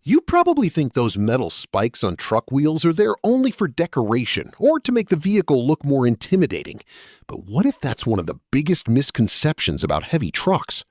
You probably think those metal spikes on truck wheels are there only for decoration or to make the vehicle look more intimidating. But what if that's one of the biggest misconceptions about heavy trucks?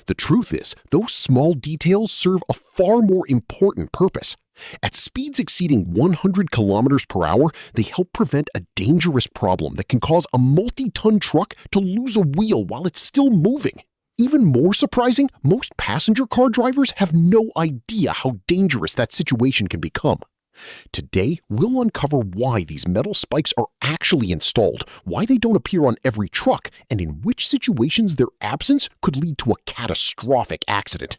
The truth is, those small details serve a far more important purpose. At speeds exceeding 100 kilometers per hour, they help prevent a dangerous problem that can cause a multi-ton truck to lose a wheel while it's still moving. Even more surprising, most passenger car drivers have no idea how dangerous that situation can become. Today, we'll uncover why these metal spikes are actually installed, why they don't appear on every truck, and in which situations their absence could lead to a catastrophic accident.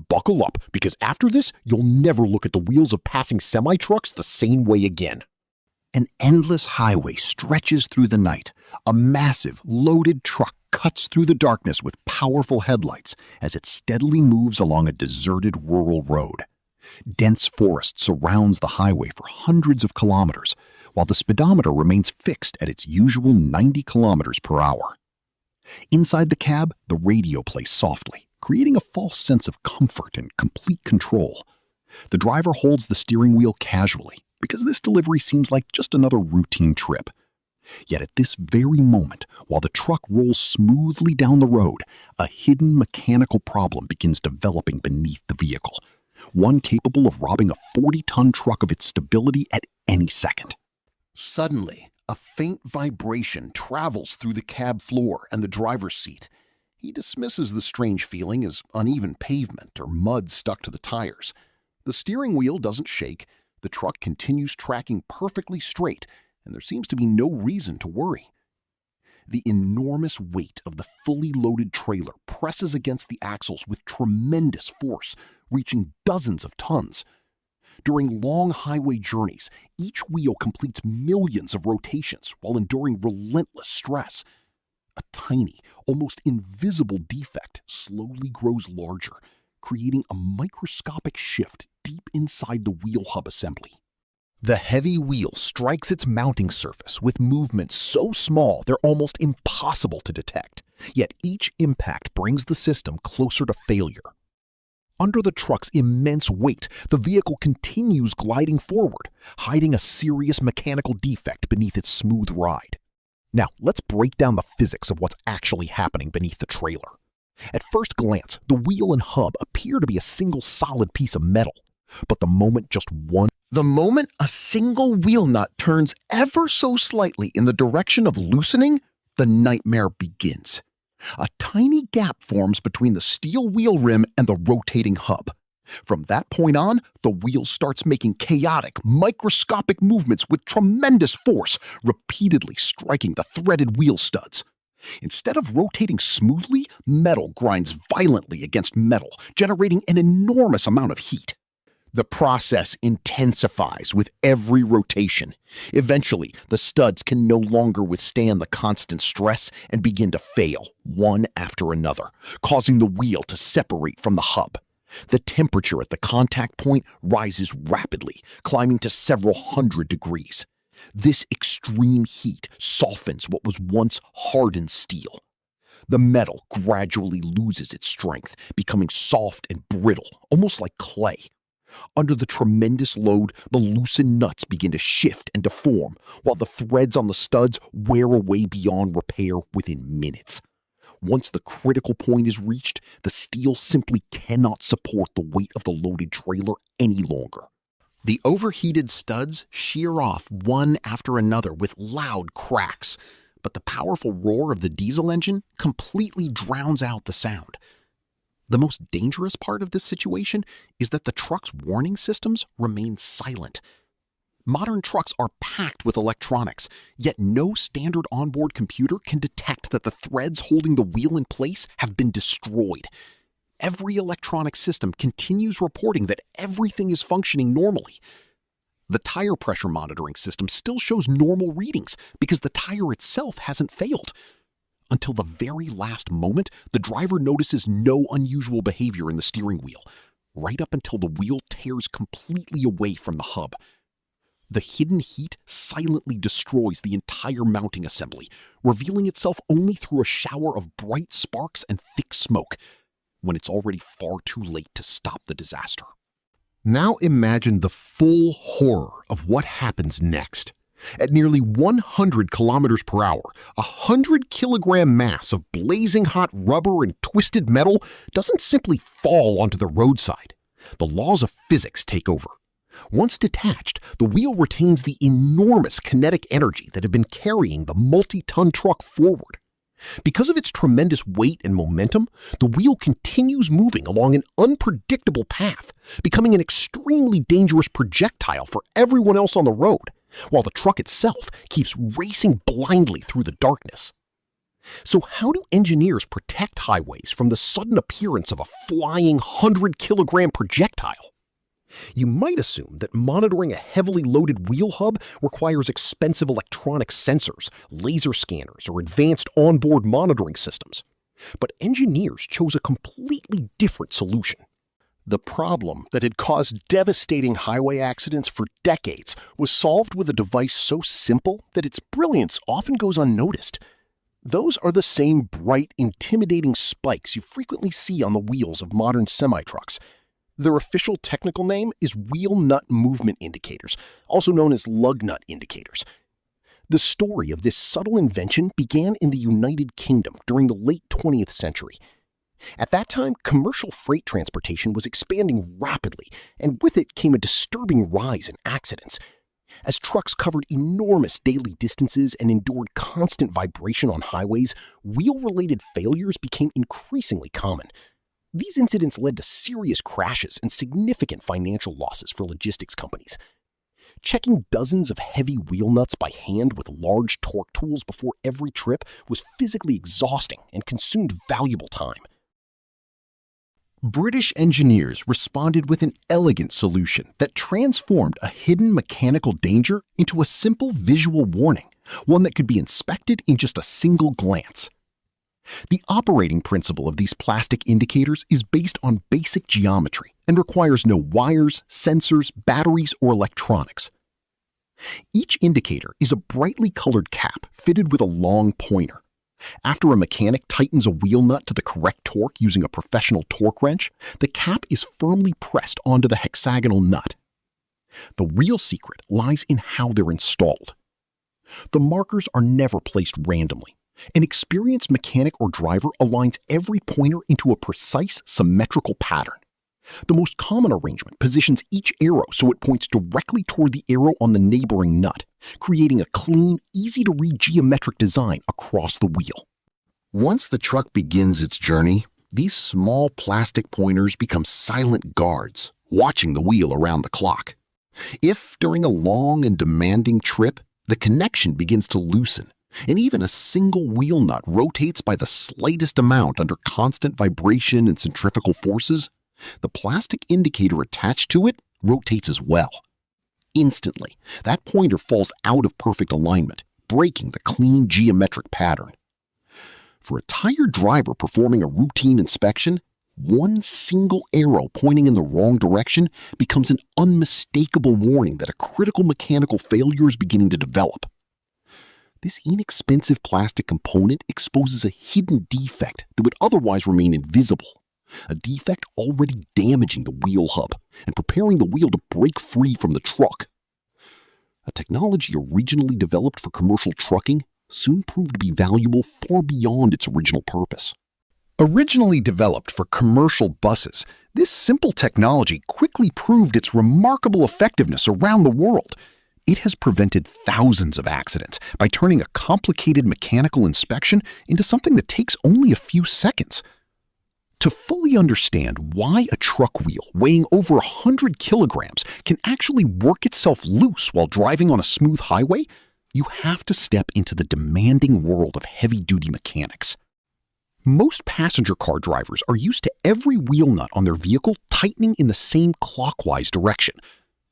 Buckle up, because after this, you'll never look at the wheels of passing semi-trucks the same way again. An endless highway stretches through the night. A massive, loaded truck cuts through the darkness with powerful headlights as it steadily moves along a deserted rural road. Dense forest surrounds the highway for hundreds of kilometers, while the speedometer remains fixed at its usual 90 kilometers per hour. Inside the cab, the radio plays softly, creating a false sense of comfort and complete control. The driver holds the steering wheel casually, because this delivery seems like just another routine trip. Yet at this very moment, while the truck rolls smoothly down the road, a hidden mechanical problem begins developing beneath the vehicle, one capable of robbing a 40-ton truck of its stability at any second. Suddenly, a faint vibration travels through the cab floor and the driver's seat. He dismisses the strange feeling as uneven pavement or mud stuck to the tires. The steering wheel doesn't shake, the truck continues tracking perfectly straight, and there seems to be no reason to worry. The enormous weight of the fully loaded trailer presses against the axles with tremendous force, reaching dozens of tons. During long highway journeys, each wheel completes millions of rotations while enduring relentless stress. A tiny, almost invisible defect slowly grows larger, creating a microscopic shift deep inside the wheel hub assembly. The heavy wheel strikes its mounting surface with movements so small they're almost impossible to detect, yet each impact brings the system closer to failure. Under the truck's immense weight, the vehicle continues gliding forward, hiding a serious mechanical defect beneath its smooth ride. Now, let's break down the physics of what's actually happening beneath the trailer. At first glance, the wheel and hub appear to be a single solid piece of metal, but the moment a single wheel nut turns ever so slightly in the direction of loosening, the nightmare begins. A tiny gap forms between the steel wheel rim and the rotating hub. From that point on, the wheel starts making chaotic, microscopic movements with tremendous force, repeatedly striking the threaded wheel studs. Instead of rotating smoothly, metal grinds violently against metal, generating an enormous amount of heat. The process intensifies with every rotation. Eventually, the studs can no longer withstand the constant stress and begin to fail, one after another, causing the wheel to separate from the hub. The temperature at the contact point rises rapidly, climbing to several hundred degrees. This extreme heat softens what was once hardened steel. The metal gradually loses its strength, becoming soft and brittle, almost like clay. Under the tremendous load, the loosened nuts begin to shift and deform, while the threads on the studs wear away beyond repair within minutes. Once the critical point is reached, the steel simply cannot support the weight of the loaded trailer any longer. The overheated studs shear off one after another with loud cracks, but the powerful roar of the diesel engine completely drowns out the sound. The most dangerous part of this situation is that the truck's warning systems remain silent. Modern trucks are packed with electronics, yet no standard onboard computer can detect that the threads holding the wheel in place have been destroyed. Every electronic system continues reporting that everything is functioning normally. The tire pressure monitoring system still shows normal readings because the tire itself hasn't failed. Until the very last moment, the driver notices no unusual behavior in the steering wheel, right up until the wheel tears completely away from the hub. The hidden heat silently destroys the entire mounting assembly, revealing itself only through a shower of bright sparks and thick smoke, when it's already far too late to stop the disaster. Now imagine the full horror of what happens next. At nearly 100 kilometers per hour, a 100-kilogram mass of blazing hot rubber and twisted metal doesn't simply fall onto the roadside. The laws of physics take over. Once detached, the wheel retains the enormous kinetic energy that had been carrying the multi-ton truck forward. Because of its tremendous weight and momentum, the wheel continues moving along an unpredictable path, becoming an extremely dangerous projectile for everyone else on the road, while the truck itself keeps racing blindly through the darkness. So how do engineers protect highways from the sudden appearance of a flying 100-kilogram projectile? You might assume that monitoring a heavily loaded wheel hub requires expensive electronic sensors, laser scanners, or advanced onboard monitoring systems. But engineers chose a completely different solution. The problem that had caused devastating highway accidents for decades was solved with a device so simple that its brilliance often goes unnoticed. Those are the same bright, intimidating spikes you frequently see on the wheels of modern semi-trucks. Their official technical name is wheel nut movement indicators, also known as lug nut indicators. The story of this subtle invention began in the United Kingdom during the late 20th century. At that time, commercial freight transportation was expanding rapidly, and with it came a disturbing rise in accidents. As trucks covered enormous daily distances and endured constant vibration on highways, wheel-related failures became increasingly common. These incidents led to serious crashes and significant financial losses for logistics companies. Checking dozens of heavy wheel nuts by hand with large torque tools before every trip was physically exhausting and consumed valuable time. British engineers responded with an elegant solution that transformed a hidden mechanical danger into a simple visual warning, one that could be inspected in just a single glance. The operating principle of these plastic indicators is based on basic geometry and requires no wires, sensors, batteries, or electronics. Each indicator is a brightly colored cap fitted with a long pointer. After a mechanic tightens a wheel nut to the correct torque using a professional torque wrench, the cap is firmly pressed onto the hexagonal nut. The real secret lies in how they're installed. The markers are never placed randomly. An experienced mechanic or driver aligns every pointer into a precise, symmetrical pattern. The most common arrangement positions each arrow so it points directly toward the arrow on the neighboring nut, creating a clean, easy-to-read geometric design across the wheel. Once the truck begins its journey, these small plastic pointers become silent guards, watching the wheel around the clock. If, during a long and demanding trip, the connection begins to loosen, and even a single wheel nut rotates by the slightest amount under constant vibration and centrifugal forces, the plastic indicator attached to it rotates as well. Instantly, that pointer falls out of perfect alignment, breaking the clean geometric pattern. For a tired driver performing a routine inspection, one single arrow pointing in the wrong direction becomes an unmistakable warning that a critical mechanical failure is beginning to develop. This inexpensive plastic component exposes a hidden defect that would otherwise remain invisible, a defect already damaging the wheel hub and preparing the wheel to break free from the truck. A technology originally developed for commercial trucking soon proved to be valuable far beyond its original purpose. Originally developed for commercial buses, this simple technology quickly proved its remarkable effectiveness around the world. It has prevented thousands of accidents by turning a complicated mechanical inspection into something that takes only a few seconds. To fully understand why a truck wheel weighing over 100 kilograms can actually work itself loose while driving on a smooth highway, you have to step into the demanding world of heavy-duty mechanics. Most passenger car drivers are used to every wheel nut on their vehicle tightening in the same clockwise direction.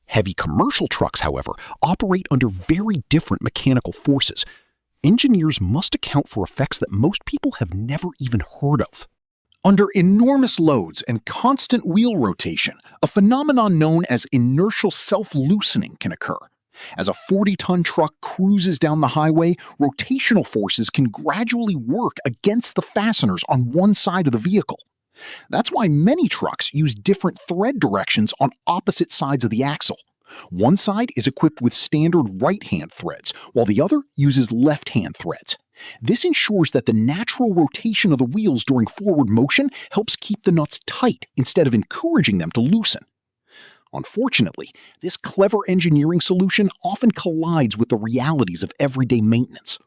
Heavy commercial trucks, however, operate under very different mechanical forces. Engineers must account for effects that most people have never even heard of. Under enormous loads and constant wheel rotation, a phenomenon known as inertial self-loosening can occur. As a 40-ton truck cruises down the highway, rotational forces can gradually work against the fasteners on one side of the vehicle. That's why many trucks use different thread directions on opposite sides of the axle. One side is equipped with standard right-hand threads, while the other uses left-hand threads. This ensures that the natural rotation of the wheels during forward motion helps keep the nuts tight instead of encouraging them to loosen. Unfortunately, this clever engineering solution often collides with the realities of everyday maintenance.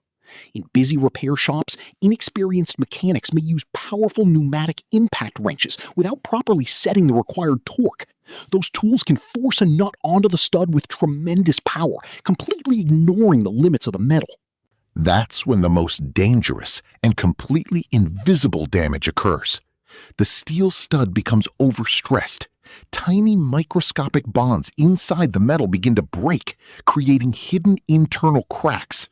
In busy repair shops, inexperienced mechanics may use powerful pneumatic impact wrenches without properly setting the required torque. Those tools can force a nut onto the stud with tremendous power, completely ignoring the limits of the metal. That's when the most dangerous and completely invisible damage occurs. The steel stud becomes overstressed. Tiny microscopic bonds inside the metal begin to break, creating hidden internal cracks.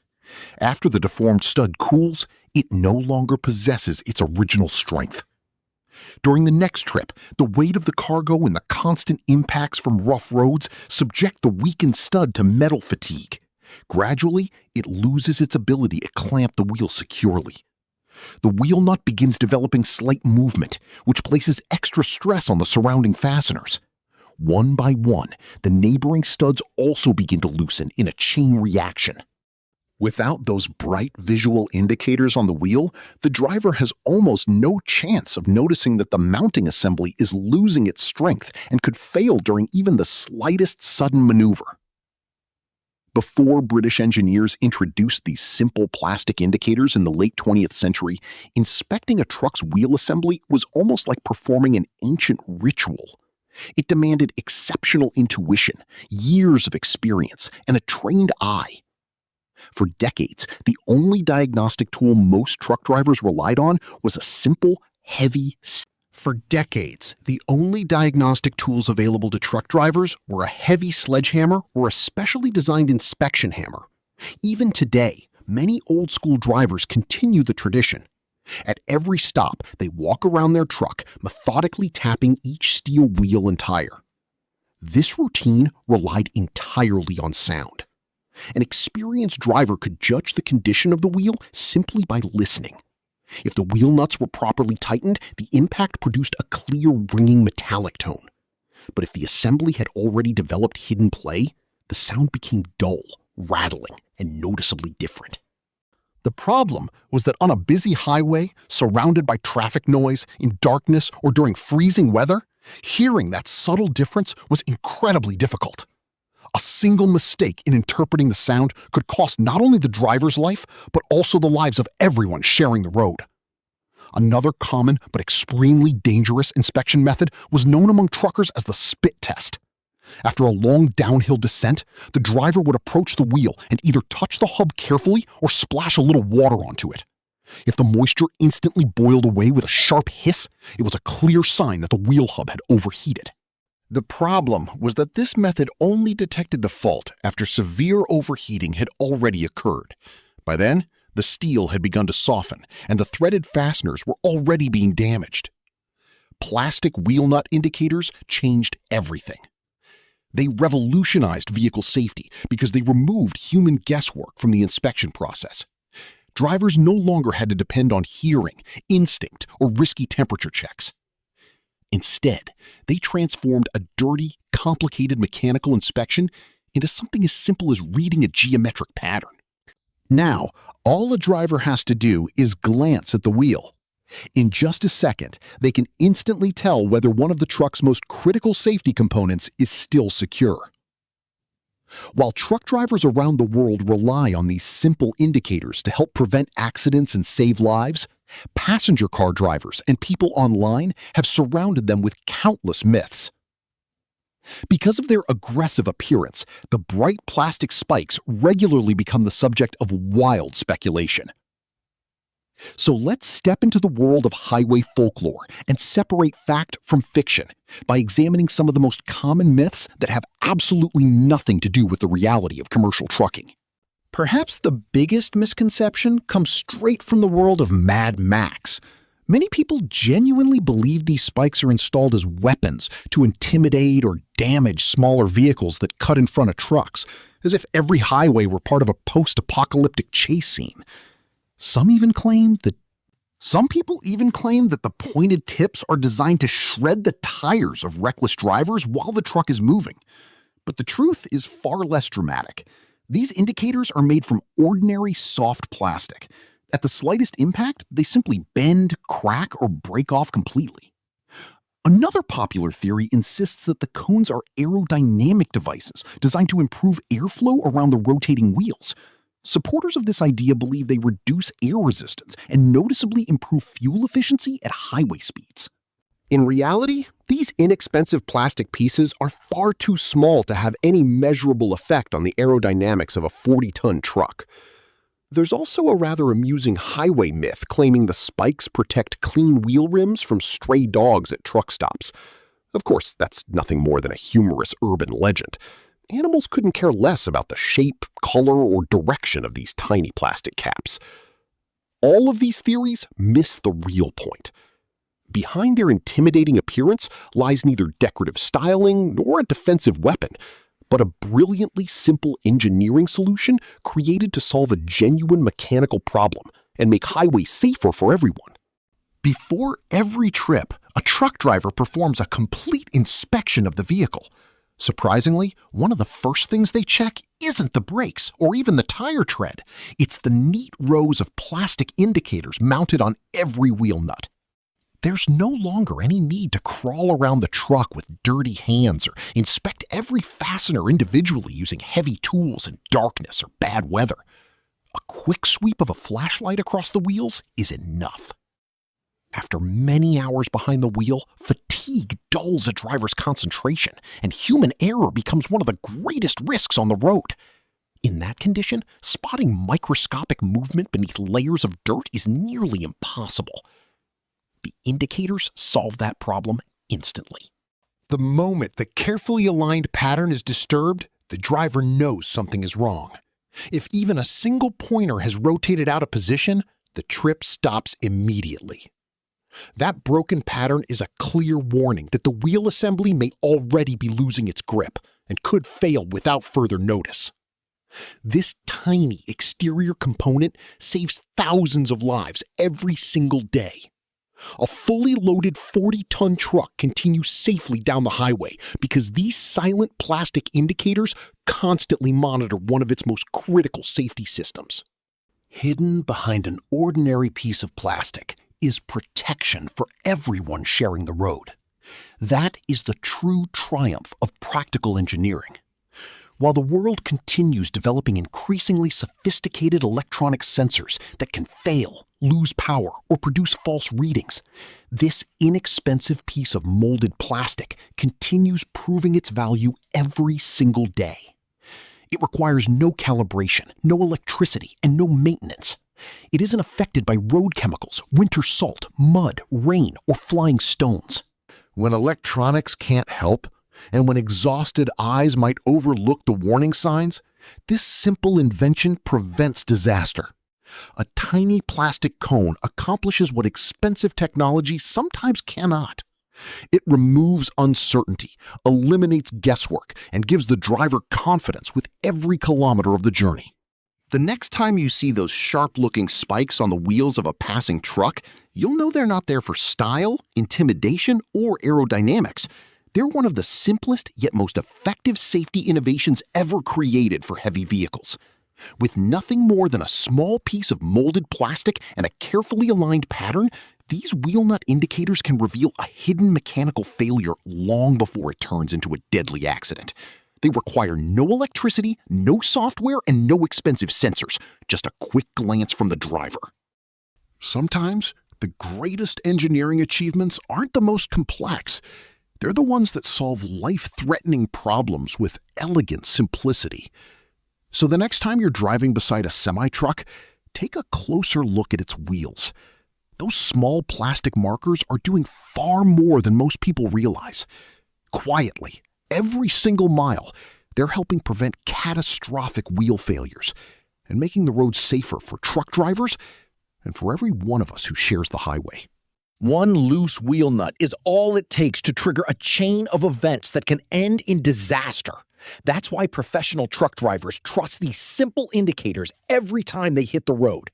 After the deformed stud cools, it no longer possesses its original strength. During the next trip, the weight of the cargo and the constant impacts from rough roads subject the weakened stud to metal fatigue. Gradually, it loses its ability to clamp the wheel securely. The wheel nut begins developing slight movement, which places extra stress on the surrounding fasteners. One by one, the neighboring studs also begin to loosen in a chain reaction. Without those bright visual indicators on the wheel, the driver has almost no chance of noticing that the mounting assembly is losing its strength and could fail during even the slightest sudden maneuver. Before British engineers introduced these simple plastic indicators in the late 20th century, inspecting a truck's wheel assembly was almost like performing an ancient ritual. It demanded exceptional intuition, years of experience, and a trained eye. For decades, the only diagnostic tool most truck drivers relied on was a simple, heavy For decades, the only diagnostic tools available to truck drivers were a heavy sledgehammer or a specially designed inspection hammer. Even today, many old-school drivers continue the tradition. At every stop, they walk around their truck, methodically tapping each steel wheel and tire. This routine relied entirely on sound. An experienced driver could judge the condition of the wheel simply by listening. If the wheel nuts were properly tightened, the impact produced a clear, ringing metallic tone. But if the assembly had already developed hidden play, the sound became dull, rattling, and noticeably different. The problem was that on a busy highway, surrounded by traffic noise, in darkness, or during freezing weather, hearing that subtle difference was incredibly difficult. A single mistake in interpreting the sound could cost not only the driver's life, but also the lives of everyone sharing the road. Another common but extremely dangerous inspection method was known among truckers as the spit test. After a long downhill descent, the driver would approach the wheel and either touch the hub carefully or splash a little water onto it. If the moisture instantly boiled away with a sharp hiss, it was a clear sign that the wheel hub had overheated. The problem was that this method only detected the fault after severe overheating had already occurred. By then, the steel had begun to soften, and the threaded fasteners were already being damaged. Plastic wheel nut indicators changed everything. They revolutionized vehicle safety because they removed human guesswork from the inspection process. Drivers no longer had to depend on hearing, instinct, or risky temperature checks. Instead, they transformed a dirty, complicated mechanical inspection into something as simple as reading a geometric pattern. Now, all a driver has to do is glance at the wheel. In just a second, they can instantly tell whether one of the truck's most critical safety components is still secure. While truck drivers around the world rely on these simple indicators to help prevent accidents and save lives, passenger car drivers and people online have surrounded them with countless myths. Because of their aggressive appearance, the bright plastic spikes regularly become the subject of wild speculation. So let's step into the world of highway folklore and separate fact from fiction by examining some of the most common myths that have absolutely nothing to do with the reality of commercial trucking. Perhaps the biggest misconception comes straight from the world of Mad Max. Many people genuinely believe these spikes are installed as weapons to intimidate or damage smaller vehicles that cut in front of trucks, as if every highway were part of a post-apocalyptic chase scene. Some even claim that Some people even claim that the pointed tips are designed to shred the tires of reckless drivers while the truck is moving. But the truth is far less dramatic. These indicators are made from ordinary soft plastic. At the slightest impact, they simply bend, crack, or break off completely. Another popular theory insists that the cones are aerodynamic devices designed to improve airflow around the rotating wheels. Supporters of this idea believe they reduce air resistance and noticeably improve fuel efficiency at highway speeds. In reality, these inexpensive plastic pieces are far too small to have any measurable effect on the aerodynamics of a 40-ton truck. There's also a rather amusing highway myth claiming the spikes protect clean wheel rims from stray dogs at truck stops. Of course, that's nothing more than a humorous urban legend. Animals couldn't care less about the shape, color, or direction of these tiny plastic caps. All of these theories miss the real point. Behind their intimidating appearance lies neither decorative styling nor a defensive weapon, but a brilliantly simple engineering solution created to solve a genuine mechanical problem and make highways safer for everyone. Before every trip, a truck driver performs a complete inspection of the vehicle. Surprisingly, one of the first things they check isn't the brakes or even the tire tread. It's the neat rows of plastic indicators mounted on every wheel nut. There's no longer any need to crawl around the truck with dirty hands or inspect every fastener individually using heavy tools in darkness or bad weather. A quick sweep of a flashlight across the wheels is enough. After many hours behind the wheel, fatigue dulls a driver's concentration, and human error becomes one of the greatest risks on the road. In that condition, spotting microscopic movement beneath layers of dirt is nearly impossible. The indicators solve that problem instantly. The moment the carefully aligned pattern is disturbed, the driver knows something is wrong. If even a single pointer has rotated out of position, the trip stops immediately. That broken pattern is a clear warning that the wheel assembly may already be losing its grip and could fail without further notice. This tiny exterior component saves thousands of lives every single day. A fully loaded 40-ton truck continues safely down the highway because these silent plastic indicators constantly monitor one of its most critical safety systems. Hidden behind an ordinary piece of plastic is protection for everyone sharing the road. That is the true triumph of practical engineering. While the world continues developing increasingly sophisticated electronic sensors that can fail, lose power, or produce false readings, this inexpensive piece of molded plastic continues proving its value every single day. It requires no calibration, no electricity, and no maintenance. It isn't affected by road chemicals, winter salt, mud, rain, or flying stones. When electronics can't help, and when exhausted eyes might overlook the warning signs, this simple invention prevents disaster. A tiny plastic cone accomplishes what expensive technology sometimes cannot. It removes uncertainty, eliminates guesswork, and gives the driver confidence with every kilometer of the journey. The next time you see those sharp-looking spikes on the wheels of a passing truck, you'll know they're not there for style, intimidation, or aerodynamics. They're one of the simplest yet most effective safety innovations ever created for heavy vehicles. With nothing more than a small piece of molded plastic and a carefully aligned pattern, these wheel nut indicators can reveal a hidden mechanical failure long before it turns into a deadly accident. They require no electricity, no software, and no expensive sensors, just a quick glance from the driver. Sometimes, the greatest engineering achievements aren't the most complex. They're the ones that solve life-threatening problems with elegant simplicity. So the next time you're driving beside a semi-truck, take a closer look at its wheels. Those small plastic markers are doing far more than most people realize. Quietly, every single mile, they're helping prevent catastrophic wheel failures and making the road safer for truck drivers and for every one of us who shares the highway. One loose wheel nut is all it takes to trigger a chain of events that can end in disaster. That's why professional truck drivers trust these simple indicators every time they hit the road.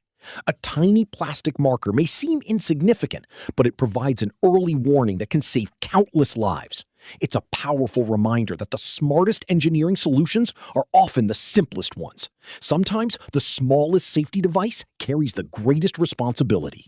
A tiny plastic marker may seem insignificant, but it provides an early warning that can save countless lives. It's a powerful reminder that the smartest engineering solutions are often the simplest ones. Sometimes the smallest safety device carries the greatest responsibility.